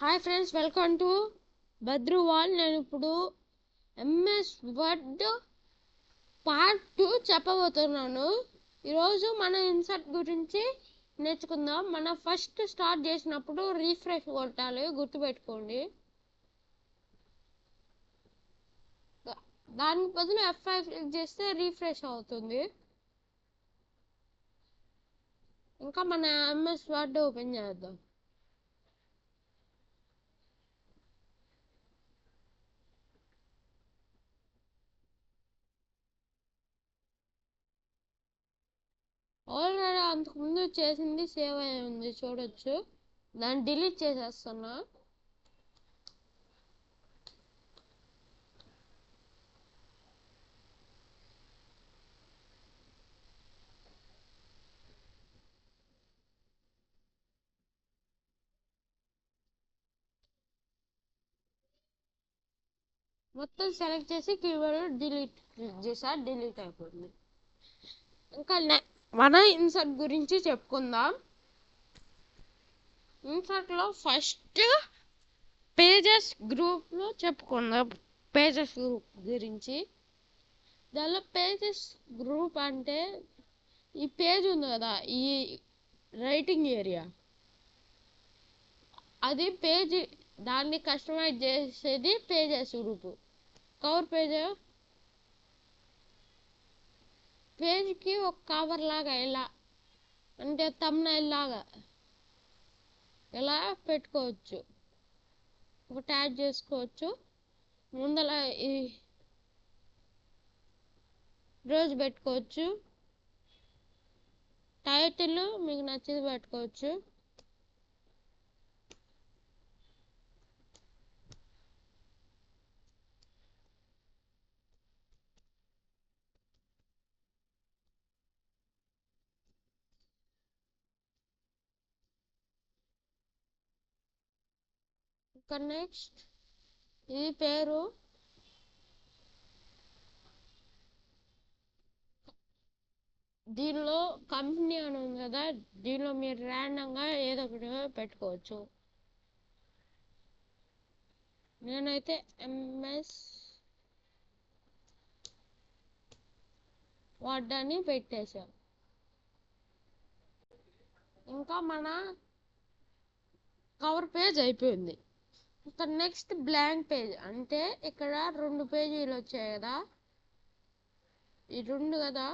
Hi friends, welcome to Badru wall. నేను ఇప్పుడు MS word part 2 చెప్పబోతున్నాను. ఈరోజు మన ఇన్సర్ట్ గురించి నేర్చుకుందాం. మన ఫస్ట్ స్టార్ట్ చేసినప్పుడు రీఫ్రెష్ కొట్టాలి, గుర్తుపెట్టుకోండి. దానికి బదులు F5 క్లిక్ చేస్తే రీఫ్రెష్ అవుతుంది. ఇంకా మన ఎంఎస్ వర్డ్ ఓపెన్ చేద్దాం. ఆల్రెడీ అంతకుముందు చేసింది సేవ్ అయి ఉంది, చూడొచ్చు. దాన్ని డిలీట్ చేసేస్తున్నా. మొత్తం సెలెక్ట్ చేసి కీవర్డ్ డిలీట్ క్లిక్ చేసా, డిలీట్ అయిపోయింది. ఇంకా మన ఇన్సర్ట్ గురించి చెప్పుకుందాం. ఇన్సర్ట్లో ఫస్ట్ పేజెస్ గ్రూప్లో చెప్పుకుందాం. పేజెస్ గ్రూప్ గురించి. దానిలో పేజెస్ గ్రూప్ అంటే ఈ పేజ్ ఉంది కదా, ఈ రైటింగ్ ఏరియా, అది పేజ్. దాన్ని కస్టమైజ్ చేసేది పేజెస్ గ్రూప్. కవర్ పేజ్కి ఒక కవర్ లాగా, ఇలా అంటే థంబ్నైల్ లాగా ఇలా పెట్టుకోవచ్చు. ఒక ట్యాగ్ చేసుకోవచ్చు. ముందల ఈ రోజు పెట్టుకోవచ్చు. టైటిల్ మీకు నచ్చేది పెట్టుకోవచ్చు. ఇంకా నెక్స్ట్ ఇది పేరు. దీనిలో కంపెనీ అని ఉంది కదా, దీనిలో మీరు ర్యాండంగా ఏదో ఒకటి పెట్టుకోవచ్చు. నేనైతే ఎంఎస్ వర్డ్ అని పెట్టేశాను. ఇంకా మన కవర్ పేజ్ అయిపోయింది. ఇంకా నెక్స్ట్ బ్లాంక్ పేజ్ అంటే ఇక్కడ 2 పేజీలు వచ్చాయి కదా, ఈ 2 కదా.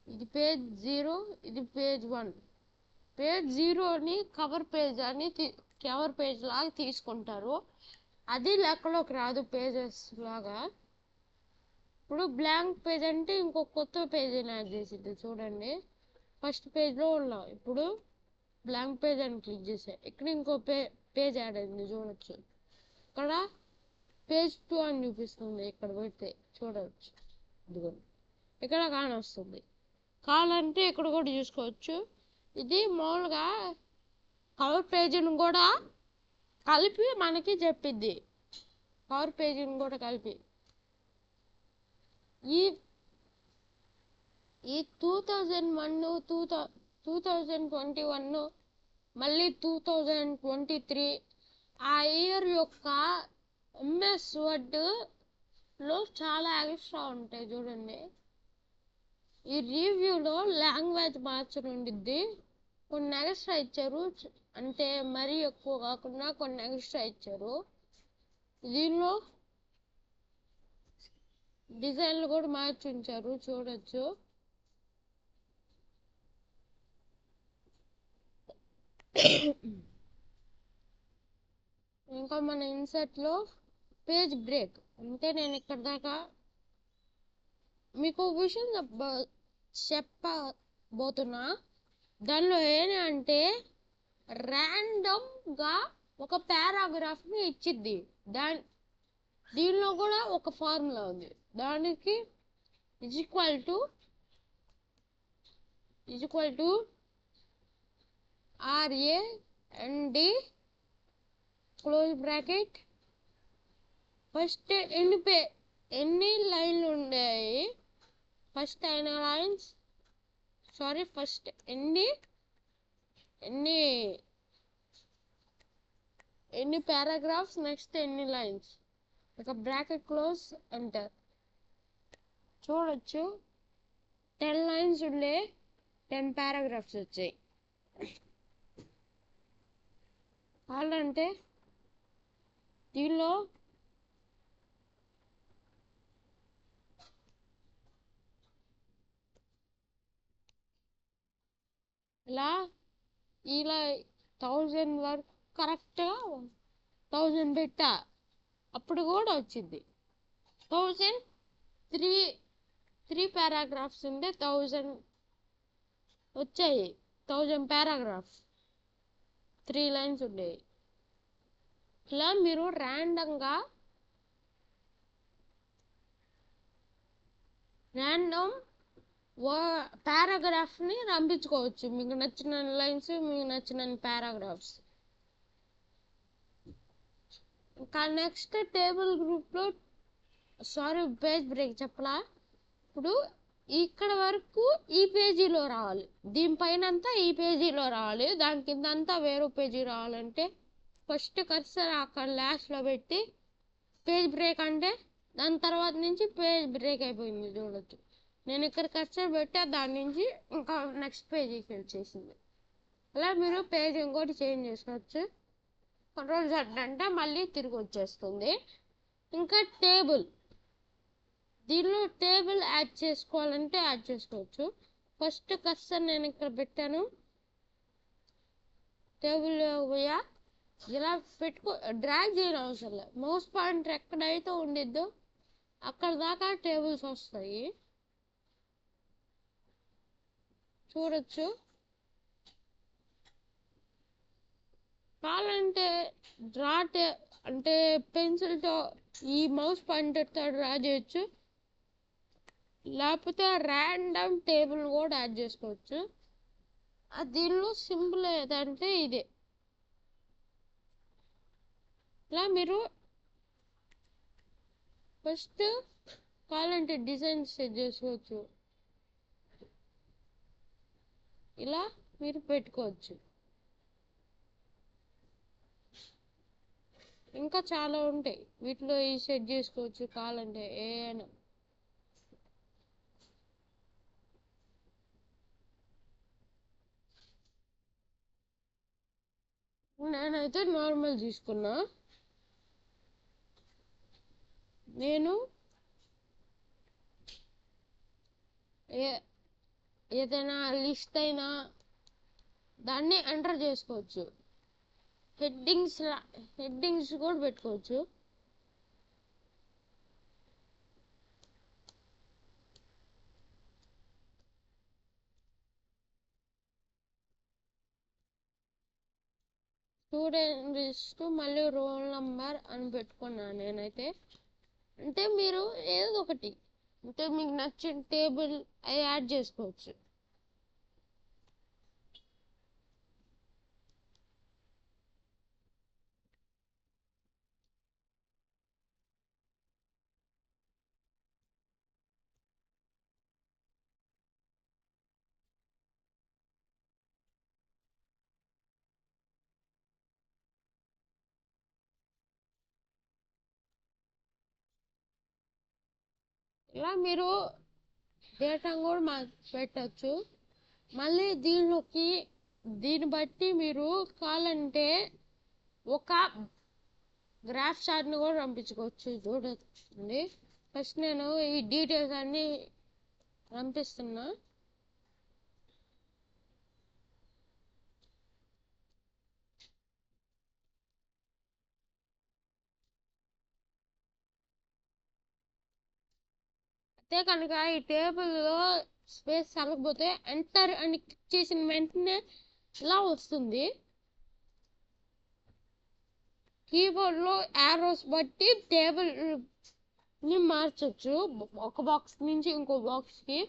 ఇది పేజ్ 0, ఇది పేజ్ 1. పేజ్ 0ని కవర్ పేజ్ లాగా తీసుకుంటారు. అది లెక్కలోకి రాదు పేజెస్ లాగా. ఇప్పుడు బ్లాంక్ పేజ్ అంటే ఇంకో కొత్త పేజ్ యాడ్ చేసింది. చూడండి, ఫస్ట్ పేజ్లో ఉన్నాం, ఇప్పుడు బ్లాంక్ పేజ్ అని క్లిక్ చేసా. ఇక్కడ ఇంకో పేజ్ యాడ్ అయింది, చూడొచ్చు. ఇక్కడ పేజ్ 2 అని చూపిస్తుంది. ఇక్కడ పెడితే చూడవచ్చు, ఇదిగో ఇక్కడ కానొస్తుంది. కావాలంటే ఇక్కడ కూడా చూసుకోవచ్చు. ఇది మామూలుగా కవర్ పేజీని కూడా కలిపి మనకి చెప్పిద్ది. కవర్ పేజీని కూడా కలిపి ఈ 2001, 2021, మళ్ళీ 2023 ఆ ఇయర్ యొక్క ఎంఎస్ వర్డ్లో చాలా ఎక్స్ట్రా ఉంటాయి. చూడండి, ఈ రివ్యూలో లాంగ్వేజ్ మార్చనుండిద్ది. కొన్ని ఎక్స్ట్రా ఇచ్చారు, అంటే మరీ ఎక్కువ కాకుండా కొన్ని ఎక్స్ట్రా ఇచ్చారు. దీనిలో డిజైన్లు కూడా మార్చి ఉంచారు, చూడొచ్చు. ఇంకా మన ఇన్సర్ట్లో పేజ్ బ్రేక్ అంటే నేను ఇక్కడ దాకా మీకు విషయం చెప్పబోతున్నా. దానిలో ఏంటంటే ర్యాండమ్గా ఒక పారాగ్రాఫ్ని ఇచ్చిద్ది. దీనిలో కూడా ఒక ఫార్ములా ఉంది. దానికి equal to RAND close bracket. First ఎన్ని లైన్లు ఉన్నాయి, ఫస్ట్ ఎన్ని ఎన్ని పారాగ్రాఫ్స్ నెక్స్ట్ ఎన్ని లైన్స్ ఒక బ్రాకెట్ క్లోజ్ ఎంటర్ చూడొచ్చు 10 లైన్స్ ఉండే 10 పారాగ్రాఫ్స్ వచ్చాయి కావాలంటే దీనిలో ఇలా 1000 వరకు కరెక్ట్గా 1000 పెట్టా అప్పుడు కూడా వచ్చింది 1003 పారాగ్రాఫ్స్ ఉంటే 1000 వచ్చాయి 1000 పారాగ్రాఫ్స్ 3 లైన్స్ ఉండేవి ఇలా మీరు ర్యాండమ్ పారాగ్రాఫ్ని రంపించుకోవచ్చు మీకు నచ్చిన లైన్స్ మీకు నచ్చిన పారాగ్రాఫ్స్ ఇంకా నెక్స్ట్ టేబుల్ గ్రూప్లో సారీ పేజ్ బ్రేక్ చెప్పలా ఇప్పుడు ఇక్కడ వరకు ఈ పేజీలో రావాలి దీనిపైన అంతా ఈ పేజీలో రావాలి దాని కింద అంతా వేరే పేజీ రావాలంటే ఫస్ట్ కర్సర్ అక్కడ లాస్ట్లో పెట్టి పేజ్ బ్రేక్ అంటే దాని తర్వాత నుంచి పేజ్ బ్రేక్ అయిపోయింది చూడొచ్చు నేను ఇక్కడ కర్సర్ పెట్టా దాని నుంచి ఇంకా నెక్స్ట్ పేజీకి వచ్చేసింది అలా మీరు పేజ్ ఇంకోటి చేంజ్ చేసుకోవచ్చు కంట్రోల్ Z అంటే మళ్ళీ తిరిగి వచ్చేస్తుంది ఇంకా టేబుల్ దీనిలో టేబుల్ యాడ్ చేసుకోవాలంటే యాడ్ చేసుకోవచ్చు ఫస్ట్ కర్సర్ నేను ఇక్కడ పెట్టాను టేబుల్ పోయా ఇలా పెట్టుకో డ్రాగ్ చేయడం అవసరం లేదు మౌస్ పాయింటర్ ఎక్కడైతే ఉండిద్దో అక్కడ దాకా టేబుల్స్ వస్తాయి చూడొచ్చు కావాలంటే అంటే పెన్సిల్తో ఈ మౌస్ పాయింటర్తో డ్రా చేయొచ్చు లేకపోతే ర్యాండమ్ టేబుల్ కూడా యాడ్ చేసుకోవచ్చు దీనిలో సింపుల్ ఏదంటే ఇదే ఇలా మీరు ఫస్ట్ కావాలంటే డిజైన్ సెట్ చేసుకోవచ్చు ఇలా మీరు పెట్టుకోవచ్చు ఇంకా చాలా ఉంటాయి వీటిలో ఈ సెట్ చేసుకోవచ్చు కావాలంటే ఏమైనా నేనైతే నార్మల్ తీసుకున్నా నేను ఏదైనా లిస్ట్ అయినా దాన్ని ఎంటర్ చేసుకోవచ్చు హెడ్డింగ్స్ కూడా పెట్టుకోవచ్చు స్టూడెంట్ లిస్ట్ మళ్ళీ రోల్ నంబర్ అని పెట్టుకున్నాను నేనైతే అంటే మీరు ఏదో ఒకటి అంటే మీకు నచ్చిన టేబుల్ అవి యాడ్ చేసుకోవచ్చు ఇలా మీరు డేటా కూడా పెట్టచ్చు మళ్ళీ దీన్ని బట్టి మీరు కావాలంటే ఒక గ్రాఫ్ చార్ట్ని కూడా పంపించుకోవచ్చు చూడండి ఫస్ట్ నేను ఈ డీటెయిల్స్ అన్ని పంపిస్తున్నా అయితే కనుక ఈ టేబుల్లో స్పేస్ సరకపోతే ఎంటర్ అని క్లిక్ చేసిన వెంటనే ఇలా వస్తుంది కీబోర్డ్లో యారోస్ బట్టి టేబుల్ ని మార్చొచ్చు ఒక బాక్స్ నుంచి ఇంకో బాక్స్కి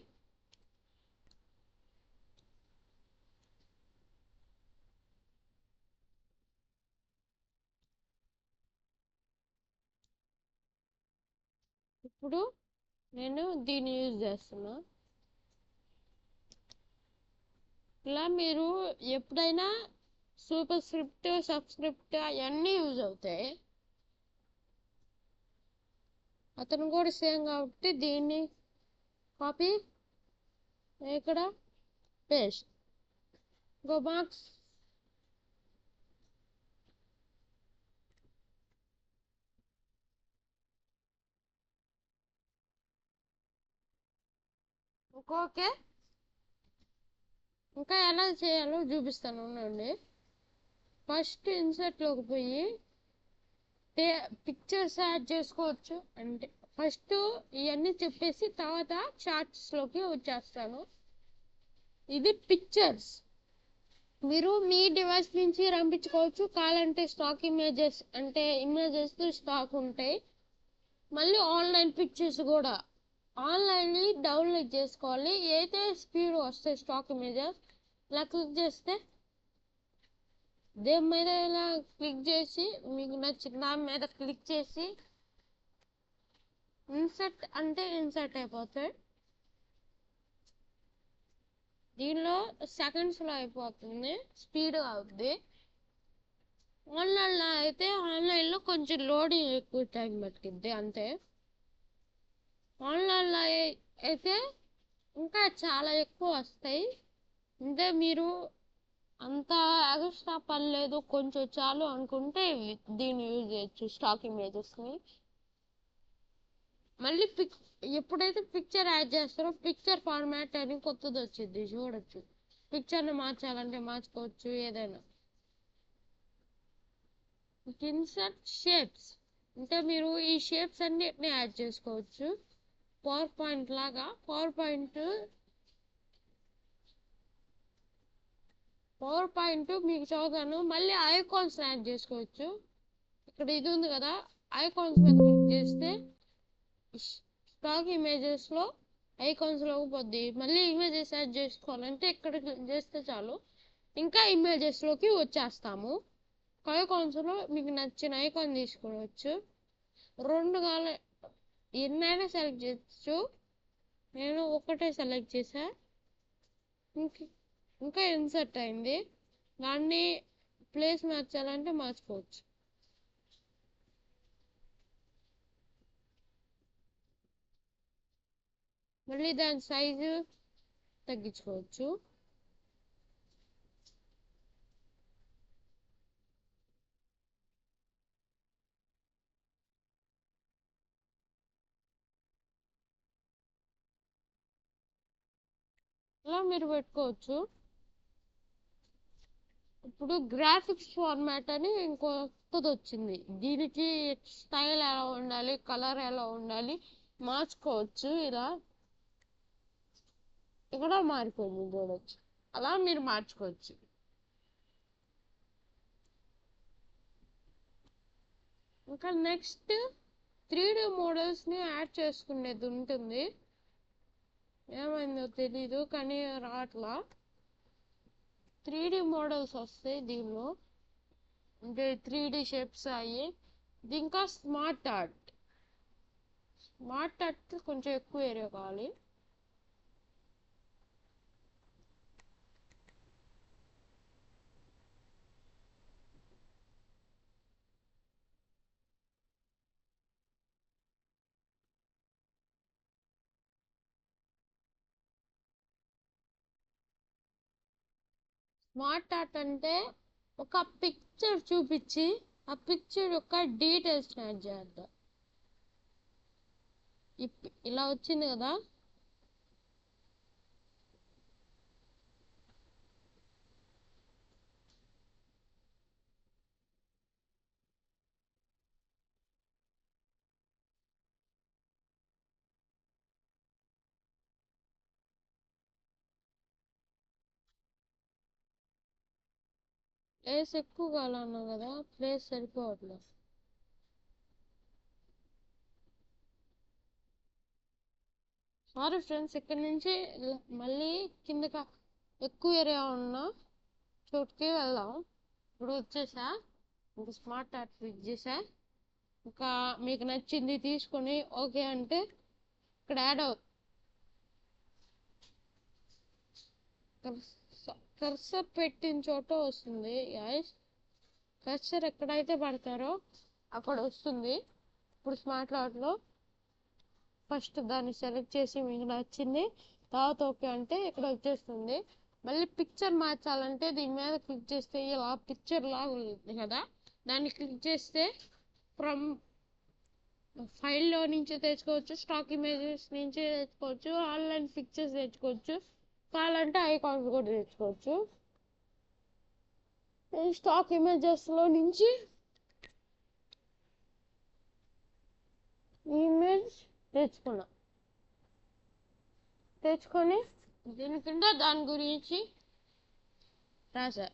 ఇప్పుడు నేను దీన్ని యూజ్ చేస్తున్నా ఇలా మీరు ఎప్పుడైనా సూపర్ స్క్రిప్ట్, సబ్స్క్రిప్ట్ అవన్నీ యూజ్ అవుతాయి. అతను కూడా సేమ్ కాబట్టి దీన్ని కాపీ ఇక్కడ పేస్ట్. Go box. ఓకే, ఇంకా ఎలా చేయాలో చూపిస్తాను ఉండండి. ఫస్ట్ ఇన్సర్ట్లోకి పోయి పిక్చర్స్ యాడ్ చేసుకోవచ్చు. అంటే ఫస్ట్ ఇవన్నీ చెప్పేసి తర్వాత చార్ట్స్లోకి వచ్చేస్తాను. ఇది పిక్చర్స్ మీరు మీ డివైస్ నుంచి రంపించుకోవచ్చు. కావాలంటే స్టాక్ ఇమేజెస్ అంటే ఇమేజెస్ స్టాక్ ఉంటాయి. మళ్ళీ ఆన్లైన్ పిక్చర్స్ కూడా ఆన్లైన్ డౌన్లోడ్ చేసుకోవాలి. అయితే స్పీడ్ వస్తాయి స్టాక్ ఇమేజెస్. ఇలా క్లిక్ చేస్తే దేని మీద ఇలా క్లిక్ చేసి మీకు నచ్చిన దాని మీద క్లిక్ చేసి ఇన్సర్ట్ అంటే ఇన్సర్ట్ అయిపోతాయి. దీనిలో సెకండ్స్లో అయిపోతుంది, స్పీడ్ అవుతుంది. ఆన్లైన్లో అయితే ఆన్లైన్లో కొంచెం లోడింగ్ ఎక్కువ టైం పట్టింది అంతే. ఆన్లైన్లో అయితే ఇంకా చాలా ఎక్కువ వస్తాయి. అంటే మీరు అంత ఎక్స్ట్రా పని లేదు, కొంచెం చాలు అనుకుంటే దీన్ని యూజ్ చేయొచ్చు స్టాక్ ఇమేజెస్ని. మళ్ళీ ఎప్పుడైతే పిక్చర్ యాడ్ చేస్తారో పిక్చర్ ఫార్మాట్ అని కొత్తది వచ్చింది చూడొచ్చు. పిక్చర్ని మార్చాలంటే మార్చుకోవచ్చు ఏదైనా. ఇన్సర్ట్ షేప్స్ అంటే మీరు ఈ షేప్స్ అన్నిటిని యాడ్ చేసుకోవచ్చు. పవర్ పాయింట్ లాగా పవర్ పాయింట్ మీకు చదువుతాను. మళ్ళీ ఐకాన్స్ యాడ్ చేసుకోవచ్చు. ఇక్కడ ఇది ఉంది కదా, ఐకాన్స్ మీద క్లిక్ చేస్తే స్టాక్ ఇమేజెస్లో ఐకాన్స్లోకి పోద్ది. మళ్ళీ ఇమేజెస్ యాడ్ చేసుకోవాలంటే ఇక్కడ క్లిక్ చేస్తే చాలు, ఇంకా ఇమేజెస్లోకి వచ్చేస్తాము. ఐకాన్స్లో మీకు నచ్చిన ఐకాన్ తీసుకోవచ్చు. రెండు ఎన్నైనా సెలెక్ట్ చేయొచ్చు. నేను ఒకటే సెలెక్ట్ చేసా. ఇంకా ఇన్సర్ట్ అయింది. దాన్ని ప్లేస్ మార్చాలంటే మార్చుకోవచ్చు. మళ్ళీ దాని సైజు తగ్గించుకోవచ్చు. ఇలా మీరు పెట్టుకోవచ్చు. ఇప్పుడు గ్రాఫిక్స్ ఫార్మాట్ అని ఇంకొకటి వచ్చింది. దీనికి స్టైల్ ఎలా ఉండాలి, కలర్ ఎలా ఉండాలి మార్చుకోవచ్చు. ఇలా ఇక్కడ మారిపోయింది చూడవచ్చు. అలా మీరు మార్చుకోవచ్చు. ఇంకా నెక్స్ట్ 3D మోడల్స్ని యాడ్ చేసుకునేది ఉంటుంది. ఏమైందో తెలీదు కానీ రావట్లా. 3D మోడల్స్ వస్తాయి దీనిలో, అంటే 3D షేప్స్ అయ్యి. ఇది ఇంకా స్మార్ట్ ఆర్ట్ కొంచెం ఎక్కువ ఏరియా కావాలి. స్మార్ట్ ఆర్ట్ అంటే ఒక పిక్చర్ చూపించి ఆ పిక్చర్ యొక్క డీటెయిల్స్ యాడ్ చేద్దాం. ఇలా వచ్చింది కదా, ప్లేస్ ఎక్కువ కావాలన్నావు కదా, ప్లేస్ సరిపోవట్లేదు. సారీ ఫ్రెండ్స్, ఇక్కడ నుంచి మళ్ళీ కిందకి ఎక్కువ ఏరియా ఉన్న చోటుకి వెళ్దాం. ఇప్పుడు వచ్చేసా, ఇంకా స్మార్ట్ ఆర్ట్ క్లిక్ చేసా. ఇంకా మీకు నచ్చింది తీసుకొని ఓకే అంటే ఇక్కడ యాడ్ కర్సర్ పెట్టిన చోట వస్తుంది గైస్. కర్సర్ ఎక్కడైతే పడతారో అక్కడ వస్తుంది. ఇప్పుడు స్మార్ట్ లాట్లో ఫస్ట్ దాన్ని సెలెక్ట్ చేసి మీకు నచ్చింది, తర్వాత ఓకే అంటే ఇక్కడ వచ్చేస్తుంది. మళ్ళీ పిక్చర్ మార్చాలంటే దీని మీద క్లిక్ చేస్తే ఇలా పిక్చర్ లాగా ఉంది కదా, దాన్ని క్లిక్ చేస్తే ఫ్రమ్ ఫైల్లో నుంచి తెచ్చుకోవచ్చు, స్టాక్ ఇమేజెస్ నుంచి తెచ్చుకోవచ్చు, ఆన్లైన్ పిక్చర్స్ తెచ్చుకోవచ్చు, కావాలంటే ఐకాన్స్ కూడా తెచ్చుకోవచ్చు. స్టాక్ ఇమేజెస్లో నుంచి ఇమేజ్ తెచ్చుకొని దీని కింద దాని గురించి రాసా.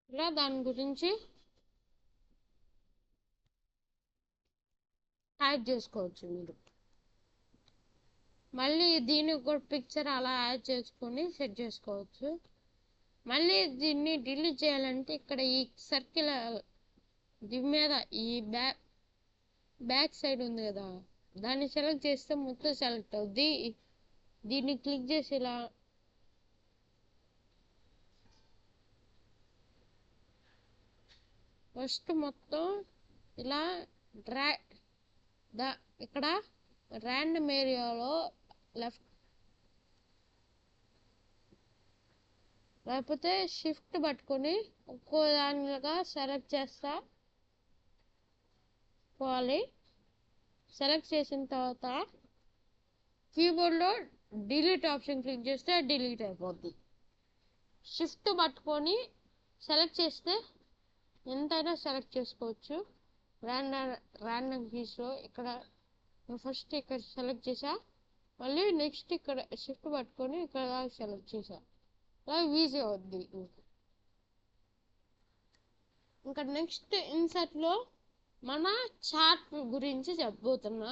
ఇలా దాని గురించి యాడ్ చేసుకోవచ్చు మీరు. మళ్ళీ దీనికి కూడా పిక్చర్ అలా యాడ్ చేసుకొని సెట్ చేసుకోవచ్చు. మళ్ళీ దీన్ని డిలీట్ చేయాలంటే ఇక్కడ ఈ సర్కిల్ దీని మీద ఈ బ్యాక్ సైడ్ ఉంది కదా, దాన్ని సెలెక్ట్ చేస్తే మొత్తం సెలెక్ట్ అవుద్ది. దీన్ని క్లిక్ చేసి ఇలా ఫస్ట్ మొత్తం ఇలా ఇక్కడ ర్యాండమ్ ఏరియాలో లెఫ్ట్ లేకపోతే షిఫ్ట్ పట్టుకొని ఒక్కో దానిగా సెలెక్ట్ చేస్తా పోవాలి. సెలెక్ట్ చేసిన తర్వాత కీబోర్డ్లో డిలీట్ ఆప్షన్ క్లిక్ చేస్తే డిలీట్ అయిపోద్ది. షిఫ్ట్ పట్టుకొని సెలెక్ట్ చేస్తే ఎంతైనా సెలెక్ట్ చేసుకోవచ్చు. ర్యాండమ్ కీస్లో ఇక్కడ ఫస్ట్ ఇక్కడ సెలెక్ట్ చేసా, మళ్ళీ నెక్స్ట్ ఇక్కడ షిఫ్ట్ పట్టుకొని ఇక్కడ సెలెక్ట్ చేసా. అలా ఈజీ అవుద్ది. ఇంకా నెక్స్ట్ ఇన్సర్ట్లో మన చార్ట్ గురించి చెప్పబోతున్నా.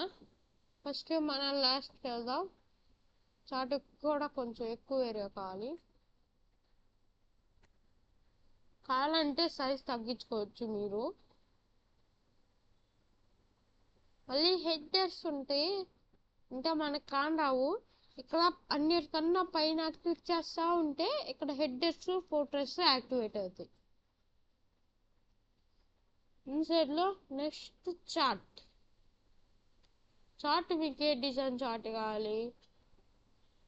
ఫస్ట్ మన లాస్ట్కి వెళ్దాం. చార్ట్ కూడా కొంచెం ఎక్కువ ఏరియా కావాలంటే సైజ్ తగ్గించుకోవచ్చు మీరు. మళ్ళీ హెడర్స్ ఉంటాయి, ఇంకా మనకు రావు. ఇక్కడ అన్నిటికన్నా పైన క్లిక్ చేస్తూ ఉంటే ఇక్కడ హెడర్స్ ఫోటోస్ యాక్టివేట్ అవుతాయి. ఇన్సైడ్లో నెక్స్ట్ చార్ట్ మీకు ఏ డిజైన్ చార్ట్ కావాలి,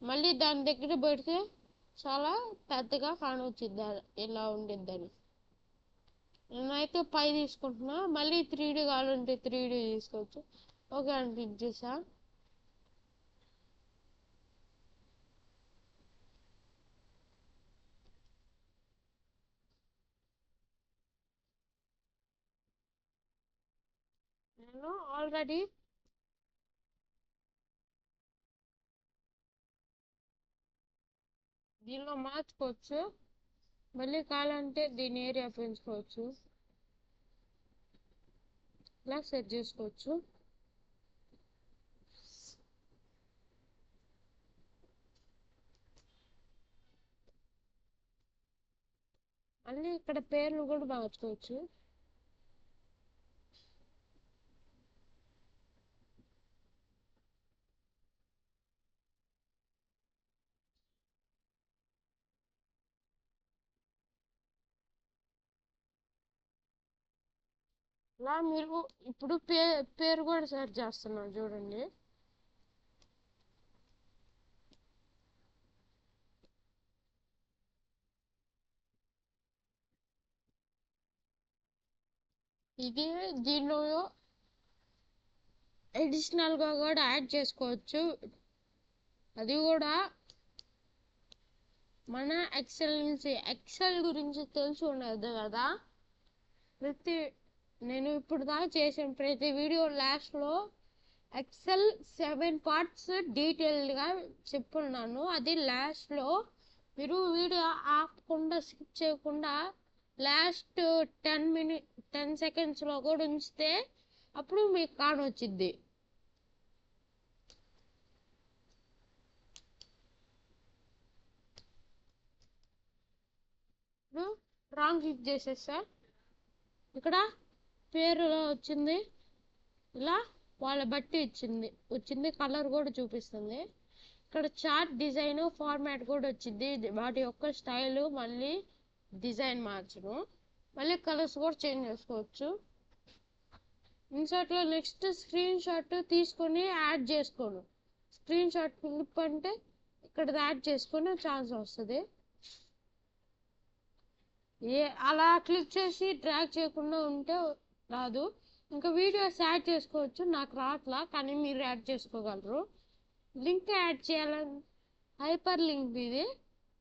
మళ్ళీ దాని దగ్గర పెడితే చాలా పెద్దగా కానొచ్చింది ఇలా ఉండిద్దని. నేనైతే 5 తీసుకుంటున్నా. మళ్ళీ 3D కావాలంటే 3D తీసుకోవచ్చు. ఓకే అని క్లిక్ చేసా. నేను ఆల్రెడీ దీనిలో మార్చుకోవచ్చు. మళ్ళీ కావాలంటే దీని ఏరియా పెంచుకోవచ్చు, ఇలా సెట్ చేసుకోవచ్చు. మళ్ళీ ఇక్కడ పేర్లు కూడా మార్చుకోవచ్చు. ఇలా మీరు ఇప్పుడు పేరు కూడా సెర్చ్ చేస్తున్నారు చూడండి. ఇది దీనిలో అడిషనల్గా కూడా యాడ్ చేసుకోవచ్చు. అది కూడా మన ఎక్సెల్ గురించి తెలిసి ఉండదు కదా. నేను ఇప్పుడు దాకా చేసిన ప్రతి వీడియో లాస్ట్లో ఎక్సెల్ 7 పార్ట్స్ డీటెయిల్డ్గా చెప్పున్నాను. అది లాస్ట్లో మీరు వీడియో ఆపకుండా స్కిప్ చేయకుండా లాస్ట్ 10 సెకండ్స్లో కూడా ఉంచితే అప్పుడు మీకు కానొచ్చిద్ది. ఇప్పుడు రాంగ్ క్లిక్ చేసేస్తా. ఇక్కడ పేరులో వచ్చింది, ఇలా వాళ్ళ బట్టి వచ్చింది కలర్ కూడా చూపిస్తుంది. ఇక్కడ చార్ట్ డిజైన్ ఫార్మాట్ కూడా వచ్చింది, వాటి యొక్క స్టైల్ మళ్ళీ డిజైన్ మార్చడం, మళ్ళీ కలర్స్ కూడా చేంజ్ చేసుకోవచ్చు. ఇన్సర్ట్లో నెక్స్ట్ స్క్రీన్ షాట్ తీసుకొని యాడ్ చేసుకోను. స్క్రీన్ షాట్ క్లిప్ అంటే ఇక్కడ యాడ్ చేసుకునే ఛాన్స్ వస్తుంది. అలా క్లిక్ చేసి డ్రాగ్ చేయకుండా ఉంటే రాదు. ఇంకా వీడియోస్ యాడ్ చేసుకోవచ్చు, నాకు రావట్లా కానీ మీరు యాడ్ చేసుకోగలరు. లింక్ యాడ్ చేయాలని హైపర్ లింక్, ఇది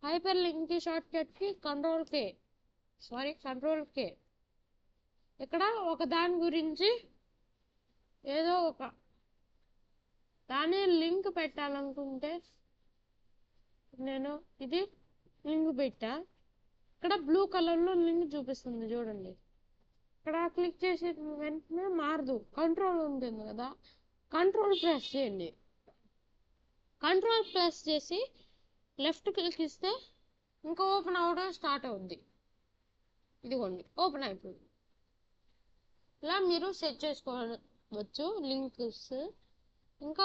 హైపర్ లింక్ షార్ట్ కట్కి కంట్రోల్ కే. ఇక్కడ ఒక దాని గురించి ఏదో ఒక దాని లింక్ పెట్టాలనుకుంటే నేను ఇది లింక్ పెట్టా. ఇక్కడ బ్లూ కలర్లో లింక్ చూపిస్తుంది చూడండి. ఇక్కడ క్లిక్ చేసి వెంటనే మారదు, కంట్రోల్ ఉంటుంది కదా, కంట్రోల్ ప్రెస్ చేయండి. కంట్రోల్ ప్రెస్ చేసి లెఫ్ట్ క్లిక్ ఇస్తే ఇంకా ఓపెన్ అవ్వడం స్టార్ట్ అవుద్ది. ఇదిగోండి ఓపెన్ అయిపోయింది. ఇలా మీరు సెట్ చేసుకోవచ్చు లింక్స్. ఇంకా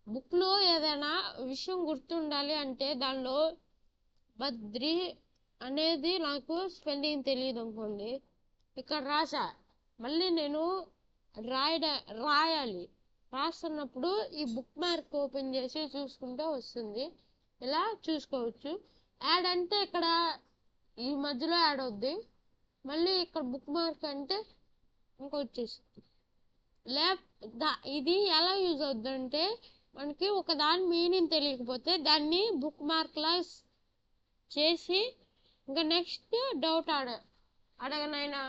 బుక్లో ఏదైనా విషయం గుర్తుండాలి అంటే దానిలో బద్రి అనేది నాకు స్పెల్లింగ్ తెలియదు అనుకోండి, ఇక్కడ రాసా, మళ్ళీ నేను రాయాలి. రాస్తున్నప్పుడు ఈ బుక్ మార్క్ ఓపెన్ చేసి చూసుకుంటే వస్తుంది. ఇలా చూసుకోవచ్చు. యాడ్ అంటే ఇక్కడ ఈ మధ్యలో యాడ్ అవుద్ది, మళ్ళీ ఇక్కడ బుక్ మార్క్ అంటే ఇంకా వచ్చేస్తుంది. ఇది ఎలా యూజ్ అవుద్ది అంటే మనకి ఒక దాని మీనింగ్ తెలియకపోతే దాన్ని బుక్ మార్క్లా చేసి ఇంకా నెక్స్ట్ డౌట్ అడగనైనా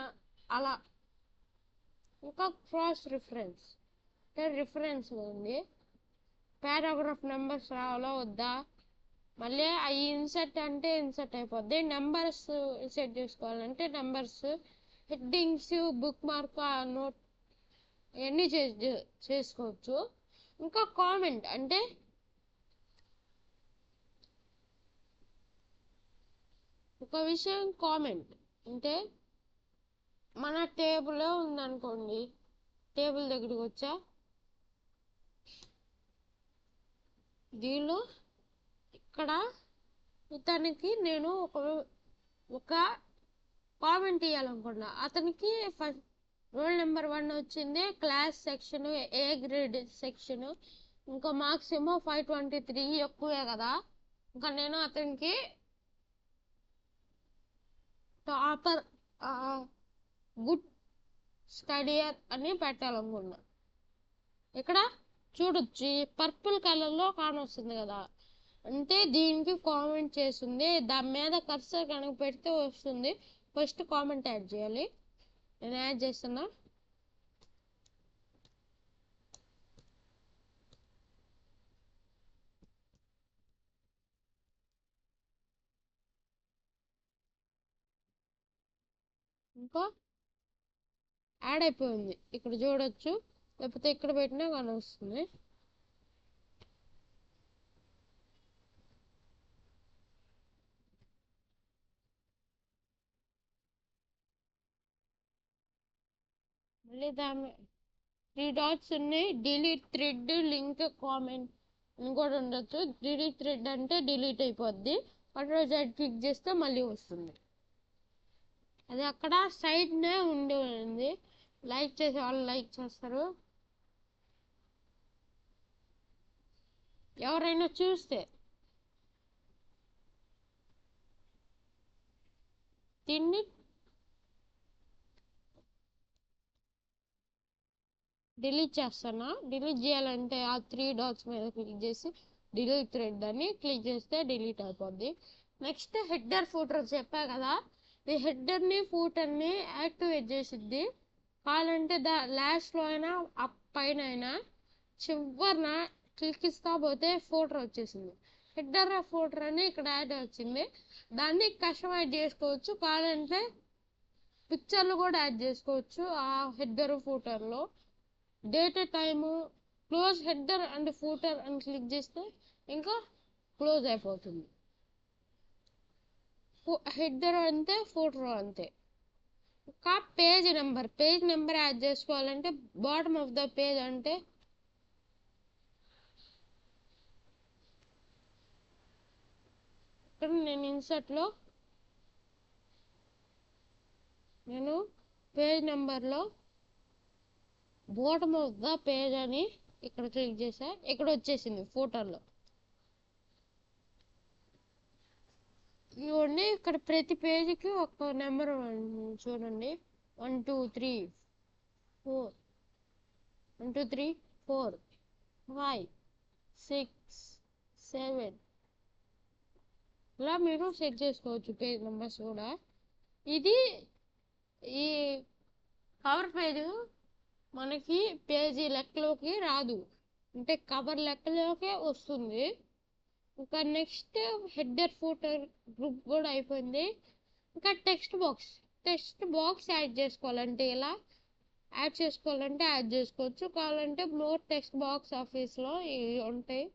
అలా. ఇంకా క్రాస్ రిఫరెన్స్ ఉంది, పారాగ్రాఫ్ నెంబర్స్ రావాలా వద్దా, మళ్ళీ అవి ఇన్సర్ట్ అంటే ఇన్సర్ట్ అయిపోద్ది. నెంబర్స్ సెట్ చేసుకోవాలంటే numbers, headings, book mark, note ఇవన్నీ చేసుకోవచ్చు. ఇంకా కామెంట్ అంటే ఒక విషయం కామెంట్ అంటే మన టేబుల్ ఉందనుకోండి, టేబుల్ దగ్గరికి వచ్చా, దీనిలో ఇక్కడ ఇతనికి నేను ఒక కామెంట్ ఇవ్వాలనుకున్నా. అతనికి రోల్ నెంబర్ 1 వచ్చింది, class section A grade section, ఇంకా మార్క్స్ ఏమో 523 ఎక్కువే కదా. ఇంకా నేను అతనికి టాపర్ గుడ్ స్టడియర్ అని పెట్టాలనుకున్నా. ఇక్కడ చూడొచ్చు పర్పుల్ కలర్లో కానొస్తుంది కదా, అంటే దీనికి కామెంట్ చేస్తుంది. దాని మీద కర్సర్ కనుక పెడితే వస్తుంది. ఫస్ట్ కామెంట్ యాడ్ చేయాలి. నేను యాడ్ చేస్తున్నా. ఇంకా యాడ్ అయిపోయింది, ఇక్కడ చూడొచ్చు, లేకపోతే ఇక్కడ పెట్టినా కానీ వస్తుంది. మళ్ళీ దాని 3 డాట్స్ ఉన్నాయి, డిలీట్ థ్రెడ్, లింక్, కామెంట్ అని కూడా ఉండొచ్చు. డిలీట్ థ్రెడ్ అంటే డిలీట్ అయిపోద్ది, కంట్రోల్ Z క్లిక్ చేస్తే మళ్ళీ వస్తుంది. అది అక్కడ సైడ్నే ఉంది. లైక్ చేసే వాళ్ళు లైక్ చేస్తారు, ఎవరైనా చూస్తే. దీన్ని డిలీట్ చేస్తానా. డిలీట్ చేయాలంటే ఆ 3 డాట్స్ మీద క్లిక్ చేసి డిలీట్ థ్రెడ్ అని క్లిక్ చేస్తే డిలీట్ అయిపోద్ది. నెక్స్ట్ హెడ్డర్ ఫూటర్ చెప్పా కదా, ఈ హెడ్డర్ని ఫూటర్ని యాక్టివేట్ చేసిద్ది. కావాలంటే లాస్ట్లో అయినా పైన అయినా చివరిన క్లిక్ ఇస్తా పోతే ఫోటో వచ్చేసింది. హెడర్ ఫోటో అని ఇక్కడ యాడ్ వచ్చింది. దాన్ని కస్టమైజ్ చేసుకోవచ్చు. కావాలంటే పిక్చర్లు కూడా యాడ్ చేసుకోవచ్చు ఆ హెడర్ ఫోటోలో. Date time close header and footer అని క్లిక్ చేస్తే ఇంకా క్లోజ్ అయిపోతుంది. హెడర్ అంతే, ఫూటర్ అంతే. ఇంకా పేజ్ నెంబర్ యాడ్ చేసుకోవాలంటే బాటమ్ ఆఫ్ ద పేజ్ అంటే ఇక్కడ నేను ఇన్సర్ట్లో నేను పేజ్ నెంబర్లో బాటమ్ ఆఫ్ ద పేజ్ అని ఇక్కడ క్లిక్ చేసా. ఇక్కడ వచ్చేసింది ఫోటోలో. ఇవ్వండి ఇక్కడ ప్రతి పేజీకి ఒక నెంబర్ చూడండి. 1 2 3 4 1 2 3 4 5 6 7 ఇలా మీరు సెట్ చేసుకోవచ్చు పేజ్ నెంబర్స్ కూడా. ఇది ఈ కవర్ పేజ్ మనకి పేజీ లెక్కలోకి రాదు, అంటే కవర్ లెక్కలోకే వస్తుంది. ఇంకా నెక్స్ట్ హెడర్ ఫూటర్ గ్రూప్ కూడా అయిపోయింది. ఇంకా టెక్స్ట్ బాక్స్ యాడ్ చేసుకోవాలంటే ఇలా యాడ్ చేసుకోవచ్చు. కావాలంటే మోర్ టెక్స్ట్ బాక్స్ ఆఫీస్లో ఇవి ఉంటాయి.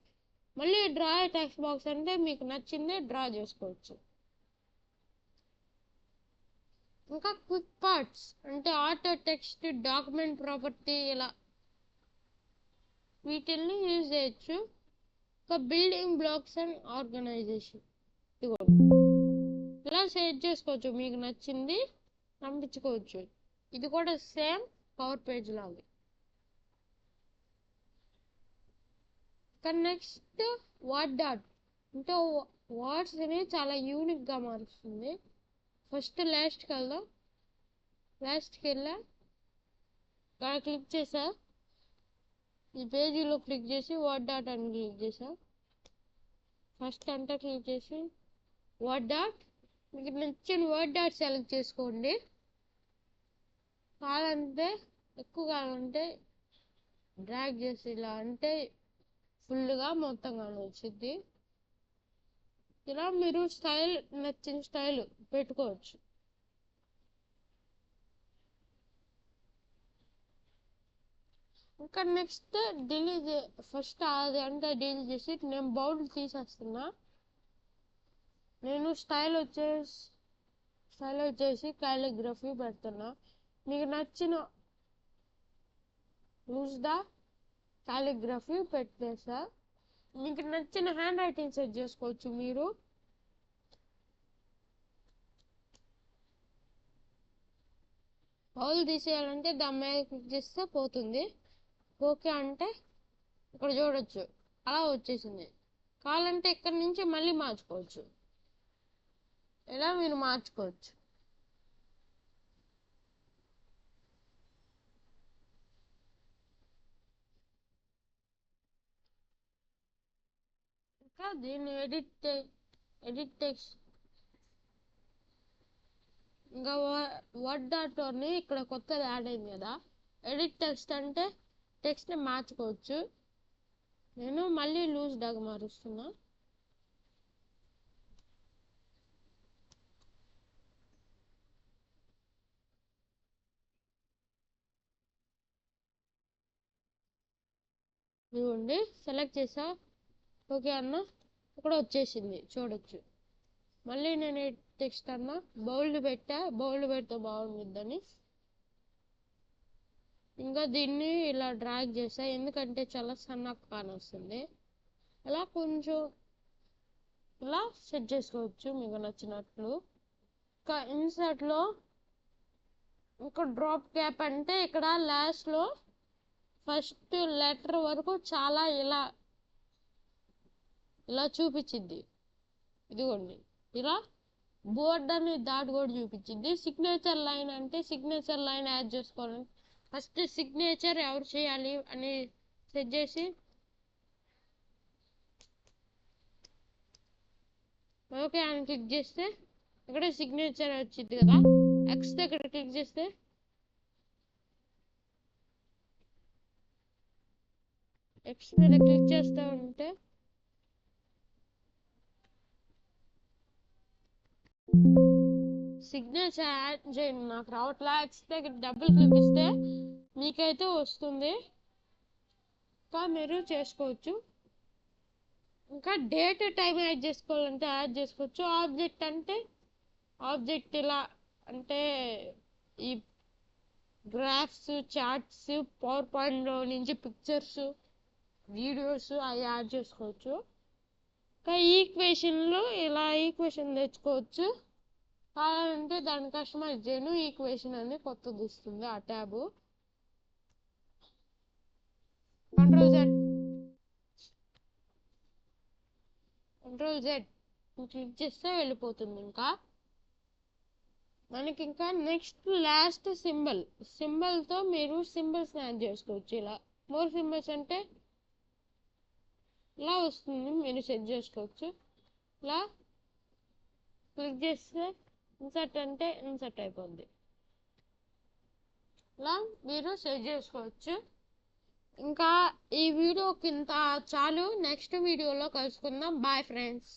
మళ్ళీ డ్రా టెక్స్ట్ బాక్స్ అంటే మీకు నచ్చిందే డ్రా చేసుకోవచ్చు. ఇంకా క్విక్ పార్ట్స్ అంటే ఆటో టెక్స్ట్, డాక్యుమెంట్ ప్రాపర్టీ ఇలా వీటిల్ని యూజ్ చేయొచ్చు. ఇంకా బిల్డింగ్ బ్లాక్స్ అండ్ ఆర్గనైజేషన్ ఇలా సెట్ చేసుకోవచ్చు. మీకు నచ్చింది పంపించుకోవచ్చు. ఇది కూడా సేమ్ కవర్ పేజ్ లాగా. నెక్స్ట్ వర్డ్ డాట్ అంటే వర్డ్స్ ని చాలా యూనిక్ గా మారుస్తుంది. ఫస్ట్ లాస్ట్కి వెళ్దాం. లాస్ట్కి వెళ్ళా ఇక్కడ క్లిక్ చేసా. ఈ పేజీలో క్లిక్ చేసి వర్డ్ డాట్ అని క్లిక్ చేసా. ఫస్ట్ అంతా క్లిక్ చేసి వర్డ్ డాట్, మీకు నచ్చిన వర్డ్ డాట్ సెలెక్ట్ చేసుకోండి. కావాలంటే ఎక్కువ కావాలంటే డ్రాగ్ చేసి ఇలా అంటే ఫుల్గా మొత్తంగా వచ్చింది. ఇలా మీరు నచ్చిన స్టైల్ పెట్టుకోవచ్చు. ఇంకా నెక్స్ట్ డిలీట్ ఫస్ట్ అది అంటే డిలీట్ చేసి నేను బౌండ్ తీసేస్తున్నా. నేను స్టైల్ వచ్చేసి కాలిగ్రఫీ పెడుతున్నా. మీకు నచ్చిన యూజ్ ద కాలిగ్రఫీ పెట్టేసా. మీకు నచ్చిన హ్యాండ్ రైటింగ్ సెట్ చేసుకోవచ్చు మీరు. బౌల్ తీసేయాలంటే దాని మీద క్లిక్ చేస్తే పోతుంది. ఓకే అంటే ఇక్కడ చూడొచ్చు అలా వచ్చేసింది. కావాలంటే ఇక్కడ నుంచి మళ్ళీ మార్చుకోవచ్చు. ఇలా మీరు మార్చుకోవచ్చు. ఇంకా దీన్ని ఎడిట్ టెక్స్ట్ ఇంకా వర్డ్ డాట్ అని ఇక్కడ కొత్తది యాడ్ అయింది కదా. ఎడిట్ టెక్స్ట్ అంటే టెక్స్ట్ని మార్చుకోవచ్చు. నేను మళ్ళీ లూజ్ డాగ్ మారుస్తున్నా. ఇవ్వండి సెలెక్ట్ చేసా. ఓకే అన్న ఇక్కడ వచ్చేసింది చూడొచ్చు. మళ్ళీ నేను టెక్స్ట్ అన్నా బౌల్డ్ పెడితే బాగుంటుందని ఇంకా దీన్ని ఇలా డ్రాగ్ చేసా. ఎందుకంటే చాలా సన్నగా కానొస్తుంది. అలా కొంచెం ఇలా సెట్ చేసుకోవచ్చు మీకు నచ్చినట్లు. ఇంకా ఇన్సర్ట్లో ఇంకా డ్రాప్ క్యాప్ అంటే ఇక్కడ లాస్ట్లో ఫస్ట్ లెటర్ వరకు చాలా ఇలా చూపించింది. ఇదిగోండి ఇలా బోర్డ్ అని దాటి కూడా చూపించింది. సిగ్నేచర్ లైన్ అంటే సిగ్నేచర్ లైన్ యాడ్ చేసుకోవాలి. ఫస్ట్ సిగ్నేచర్ ఎవరు చేయాలి అని సెట్ చేసి ఓకే అని క్లిక్ చేస్తే ఇక్కడ సిగ్నేచర్ వచ్చింది కదా. ఎక్స్ దగ్గర క్లిక్ చేస్తే ఎక్స్ మీద క్లిక్ చేస్తూ ఉంటే సిగ్నల్స్ యాడ్ చేయండి. నాకు రావట్లా. ఎక్స్ దగ్గర డబుల్ క్లిక్ ఇస్తే మీకైతే వస్తుంది. ఇంకా మీరు చేసుకోవచ్చు. ఇంకా డేట్ టైం యాడ్ చేసుకోవాలంటే యాడ్ చేసుకోవచ్చు. ఆబ్జెక్ట్ అంటే ఆబ్జెక్ట్ ఇలా అంటే ఈ గ్రాఫ్స్, చార్ట్స్, పవర్ పాయింట్లో నుంచి పిక్చర్స్, వీడియోస్ అవి యాడ్ చేసుకోవచ్చు. ఇంకా ఈక్వేషన్లో ఇలా ఈక్వేషన్ తెచ్చుకోవచ్చు. కావాలంటే దాని కస్టమైజ్ చేయను ఈక్వేషన్ అని కొత్తది ఇస్తుంది ఆ ట్యాబ్. కంట్రోల్ జెడ్ క్లిక్ చేస్తే వెళ్ళిపోతుంది. ఇంకా మనకి ఇంకా నెక్స్ట్ లాస్ట్ సింబల్తో మీరు సింబల్స్ యాడ్ చేసుకోవచ్చు. ఇలా మోర్ సింబల్స్ అంటే ఇలా వస్తుంది, మీరు సెట్ చేసుకోవచ్చు. ఇలా క్లిక్ చేస్తే ఇన్సర్ట్ అంటే ఇన్సర్ట్ అయిపోద్ది. ఇలా మీరు సెట్ చేసుకోవచ్చు. ఇంకా ఈ వీడియోకి ఇంత చాలు. నెక్స్ట్ వీడియోలో కలుసుకుందాం. Bye friends.